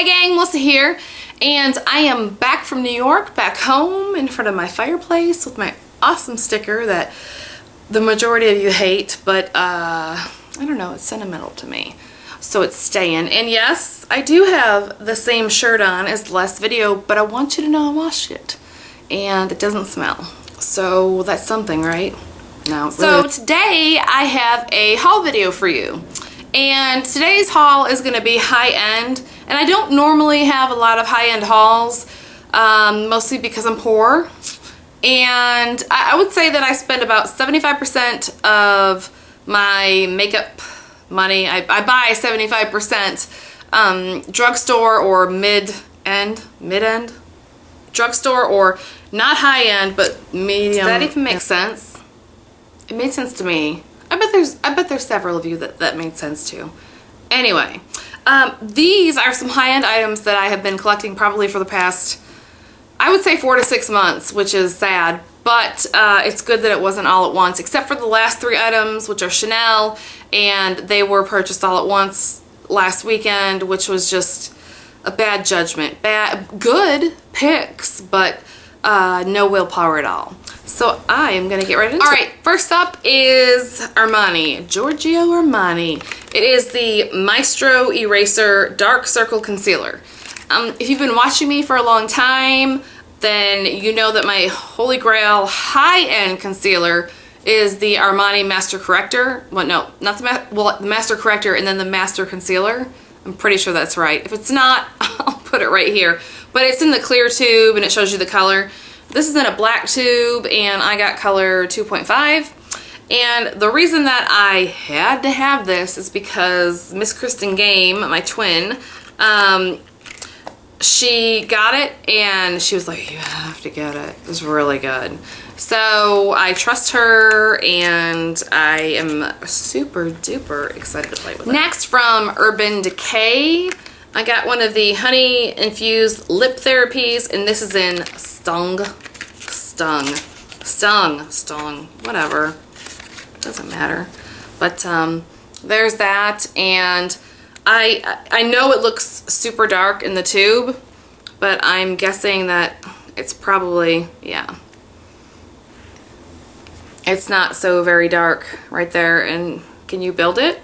Hi gang, Melissa here, and I am back from New York, back home in front of my fireplace with my awesome sticker that the majority of you hate, but I don't know, it's sentimental to me, so it's staying. And yes, I do have the same shirt on as the last video, but I want you to know I washed it and it doesn't smell, so that's something, right? No. So today I have a haul video for you. And today's haul is going to be high-end, and I don't normally have a lot of high-end hauls, mostly because I'm poor. And I would say that I spend about 75% of my makeup money. I buy 75% drugstore or mid-end drugstore, or not high-end but medium. Does that even make sense? It made sense to me. I bet there's several of you that made sense to. Anyway, these are some high-end items that I have been collecting probably for the past, I would say 4 to 6 months, which is sad, but it's good that it wasn't all at once, except for the last 3 items, which are Chanel, and they were purchased all at once last weekend, which was just a bad judgment. Good picks, but no willpower at all. So I am gonna get right into it. Alright, first up is Armani, Giorgio Armani. It is the Maestro Eraser Dark Circle Concealer. If you've been watching me for a long time, then you know that my holy grail high-end concealer is the Armani Master Corrector. Well, no, not the Master Corrector and then the Master Concealer. I'm pretty sure that's right. If it's not, I'll put it right here. But it's in the clear tube and it shows you the color. This is in a black tube and I got color 2.5. And the reason that I had to have this is because Miss Kristen Game, my twin, she got it and she was like, you have to get it. It's really good. So I trust her and I am super duper excited to play with it. Next, from Urban Decay, I got one of the honey infused lip therapies, and this is in Stung, whatever, doesn't matter. But there's that, and I know it looks super dark in the tube, but I'm guessing that it's probably, yeah, it's not so very dark right there. And can you build it?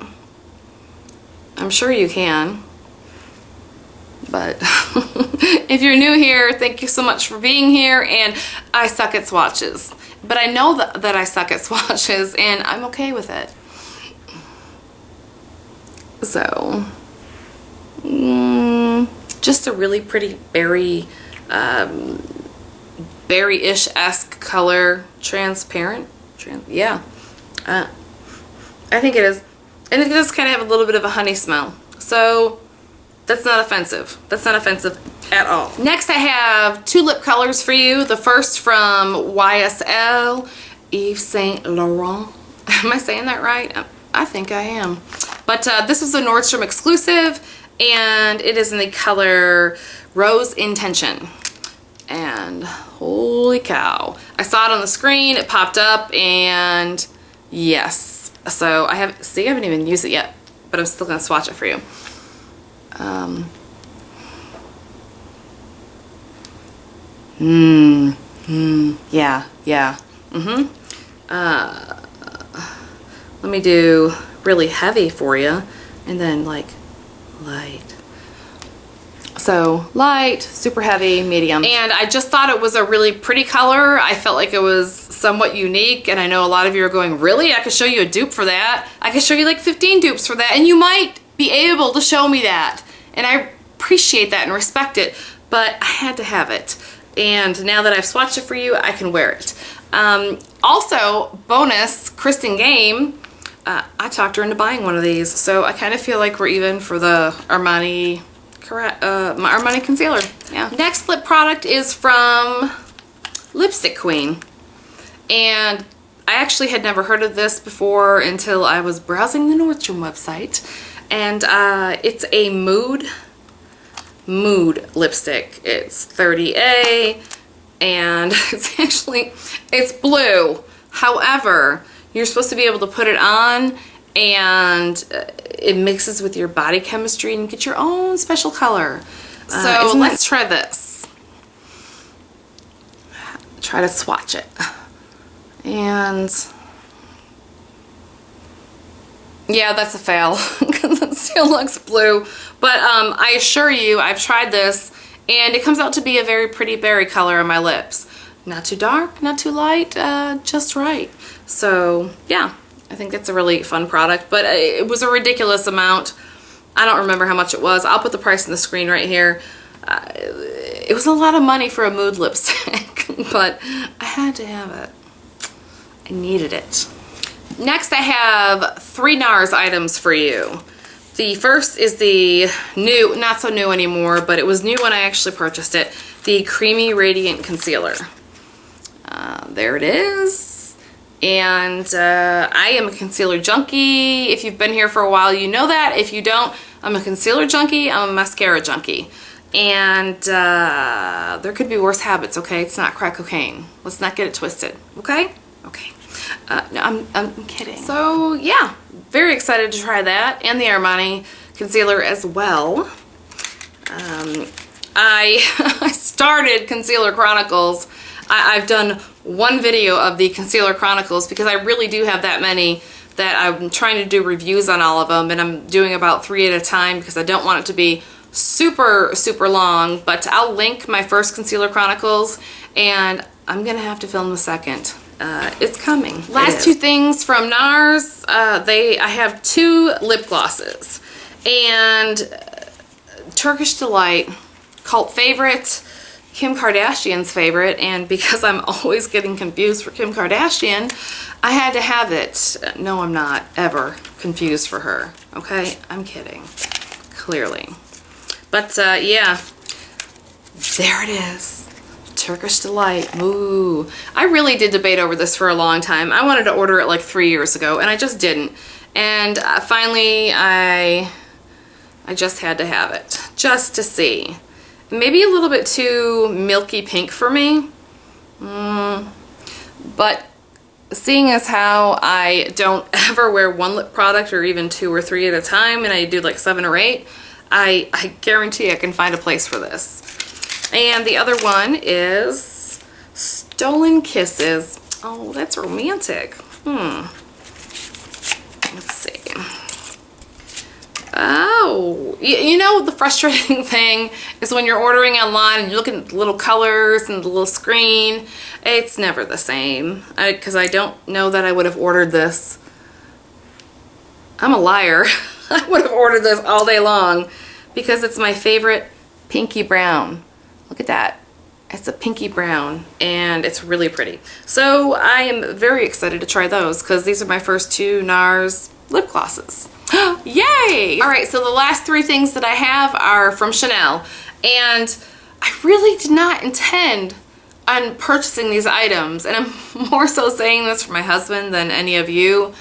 I'm sure you can. But if you're new here, thank you so much for being here, and I suck at swatches. But I know that I suck at swatches, and I'm okay with it. So, just a really pretty berry-ish-esque color. Transparent? Yeah. I think it is. And it does kind of have a little bit of a honey smell. So that's not offensive. That's not offensive at all. Next, I have 2 lip colors for you. The first from YSL, Yves Saint Laurent. Am I saying that right? I think I am. But this is a Nordstrom exclusive, and it is in the color Rose Intention. And holy cow. I saw it on the screen, it popped up, and yes. So I haven't even used it yet, but I'm still gonna swatch it for you. Yeah. Let me do really heavy for you, and then like light. So light, super heavy, medium. And I just thought it was a really pretty color. I felt like it was somewhat unique, and I know a lot of you are going, really? I could show you a dupe for that. I could show you like 15 dupes for that, and you might be able to show me that. And I appreciate that and respect it, but I had to have it. And now that I've swatched it for you, I can wear it. Also, bonus, Kristen Game, I talked her into buying one of these, so I kind of feel like we're even for the Armani concealer. Yeah. Next lip product is from Lipstick Queen, and I actually had never heard of this before until I was browsing the Nordstrom website, and it's a mood lipstick. It's 30A, and it's blue. However, you're supposed to be able to put it on and it mixes with your body chemistry and you get your own special color. So let's try this. Try to swatch it. And yeah, that's a fail because it still looks blue. But I assure you, I've tried this and it comes out to be a very pretty berry color on my lips. Not too dark, not too light, just right. So yeah, I think it's a really fun product, but it was a ridiculous amount. I don't remember how much it was. I'll put the price on the screen right here. It was a lot of money for a mood lipstick, but I had to have it. I needed it. Next, I have 3 Nars items for you. The first is the new, not so new anymore, but it was new when I actually purchased it, the Creamy Radiant Concealer. There it is. And I am a concealer junkie. If you've been here for a while, you know that. If you don't, I'm a concealer junkie, I'm a mascara junkie. And there could be worse habits, okay? It's not crack cocaine. Let's not get it twisted, okay? Okay. No, I'm kidding. So yeah, very excited to try that and the Armani concealer as well. I started Concealer Chronicles. I've done one video of the Concealer Chronicles because I really do have that many that I'm trying to do reviews on all of them, and I'm doing about 3 at a time because I don't want it to be super long. But I'll link my first Concealer Chronicles, and I'm gonna have to film the second. It's coming. Last 2 things from Nars. I have 2 lip glosses, and Turkish Delight, cult favorite, Kim Kardashian's favorite, and because I'm always getting confused for Kim Kardashian, I had to have it. No, I'm not ever confused for her. Okay, I'm kidding. Clearly. But yeah, there it is. Turkish Delight. Ooh. I really did debate over this for a long time. I wanted to order it like 3 years ago, and I just didn't. And finally, I just had to have it, just to see. Maybe a little bit too milky pink for me. But seeing as how I don't ever wear 1 lip product or even 2 or 3 at a time, and I do like 7 or 8, I guarantee I can find a place for this. And the other one is Stolen Kisses. Oh, that's romantic. Let's see. Oh, you know, the frustrating thing is when you're ordering online and you're looking at the little colors and the little screen, it's never the same. Because I don't know that I would have ordered this. I'm a liar. I would have ordered this all day long because it's my favorite pinky brown. Look at that. It's a pinky brown and it's really pretty. So I am very excited to try those because these are my first 2 Nars lip glosses. Yay! Alright, so the last 3 things that I have are from Chanel, and I really did not intend on purchasing these items, and I'm more so saying this for my husband than any of you,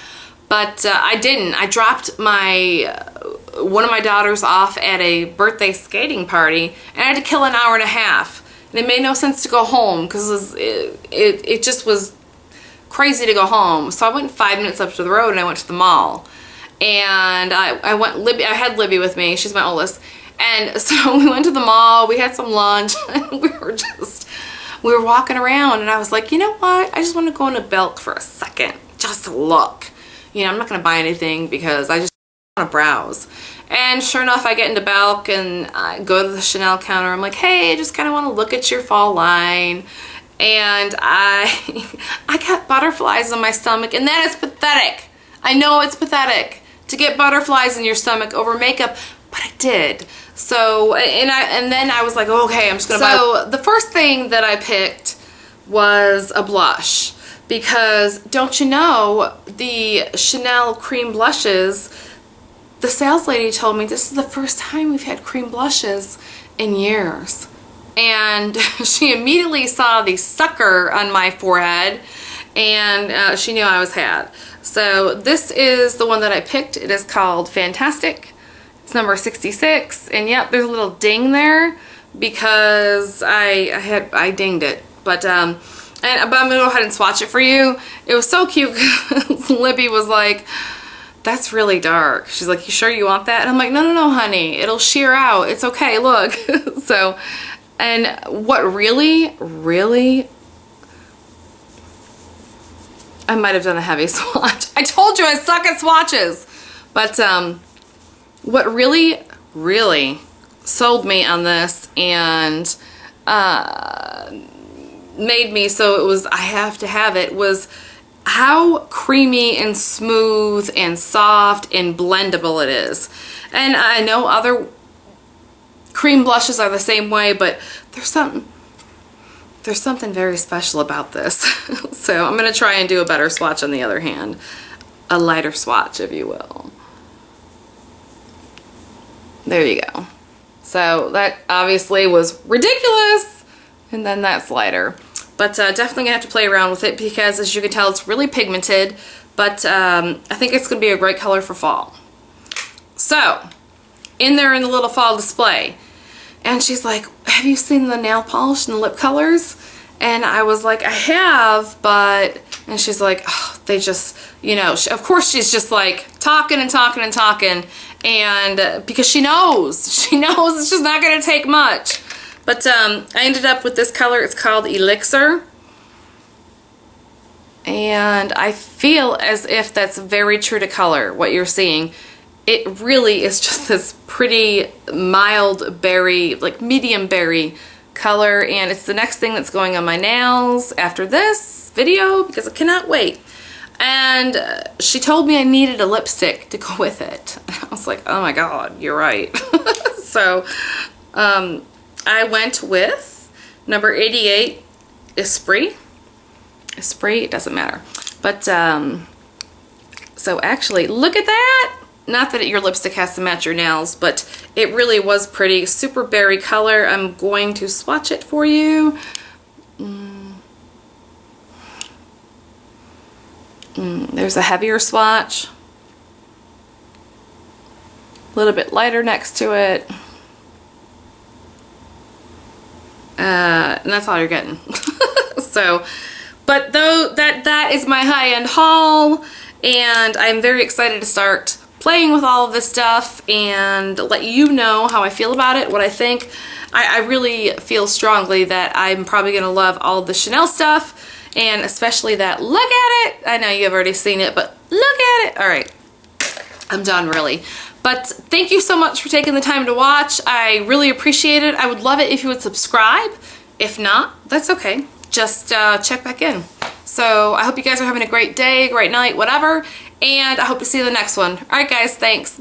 but I didn't. I dropped one of my daughters off at a birthday skating party, and I had to kill an hour and a half, and it made no sense to go home because it just was crazy to go home. So I went 5 minutes up to the road and I went to the mall. And I had Libby with me, she's my oldest, and so we went to the mall, we had some lunch, and we were walking around, and I was like, you know what, I just want to go into Belk for a second, just to look. You know, I'm not going to buy anything because I just want to browse. And sure enough, I get into Belk, and I go to the Chanel counter, I'm like, hey, I just kind of want to look at your fall line. And I got butterflies in my stomach, and that is pathetic. I know it's pathetic to get butterflies in your stomach over makeup, but I did. So, and then I was like, okay, I'm just gonna buy. So the first thing that I picked was a blush, because don't you know, the Chanel cream blushes, the sales lady told me this is the first time we've had cream blushes in years. And she immediately saw the sucker on my forehead, and she knew I was had. So this is the one that I picked. It is called Fantastic. It's number 66, and yep, there's a little ding there because I dinged it. But I'm gonna go ahead and swatch it for you. It was so cute because Libby was like, that's really dark. She's like, you sure you want that? And I'm like, no, no, no, honey. It'll sheer out. It's okay, look. So, and what really, I might have done a heavy swatch. I told you I suck at swatches. But what really sold me on this and made me so it was, I have to have it, was how creamy and smooth and soft and blendable it is. And I know other cream blushes are the same way, but there's something very special about this. So I'm gonna try and do a better swatch on the other hand. A lighter swatch, if you will. There you go. So that obviously was ridiculous, and then that's lighter. But definitely gonna have to play around with it because, as you can tell, it's really pigmented, but I think it's gonna be a great color for fall. So, in there in the little fall display, and she's like, have you seen the nail polish and the lip colors? And I was like, I have, but, and she's like, oh, they just, you know, of course she's just like talking and talking and talking, and because she knows it's just not gonna take much. But I ended up with this color. It's called Elixir. And I feel as if that's very true to color, what you're seeing. It really is just this pretty mild berry, like medium berry color. And it's the next thing that's going on my nails after this video because I cannot wait. And she told me I needed a lipstick to go with it. I was like, oh my God, you're right. So, I went with number 88, Esprit. Esprit, it doesn't matter. But, so actually, look at that! Not that your lipstick has to match your nails, but it really was pretty. Super berry color. I'm going to swatch it for you. There's a heavier swatch. A little bit lighter next to it. And that's all you're getting. So, but though that is my high-end haul, and I'm very excited to start playing with all of this stuff and let you know how I feel about it, what I think. I really feel strongly that I'm probably gonna love all of the Chanel stuff, and especially that, look at it. I know you've already seen it, but look at it. All right, I'm done really. But thank you so much for taking the time to watch. I really appreciate it. I would love it if you would subscribe. If not, that's okay. Just check back in. So I hope you guys are having a great day, great night, whatever. And I hope to see you in the next one. All right, guys, thanks.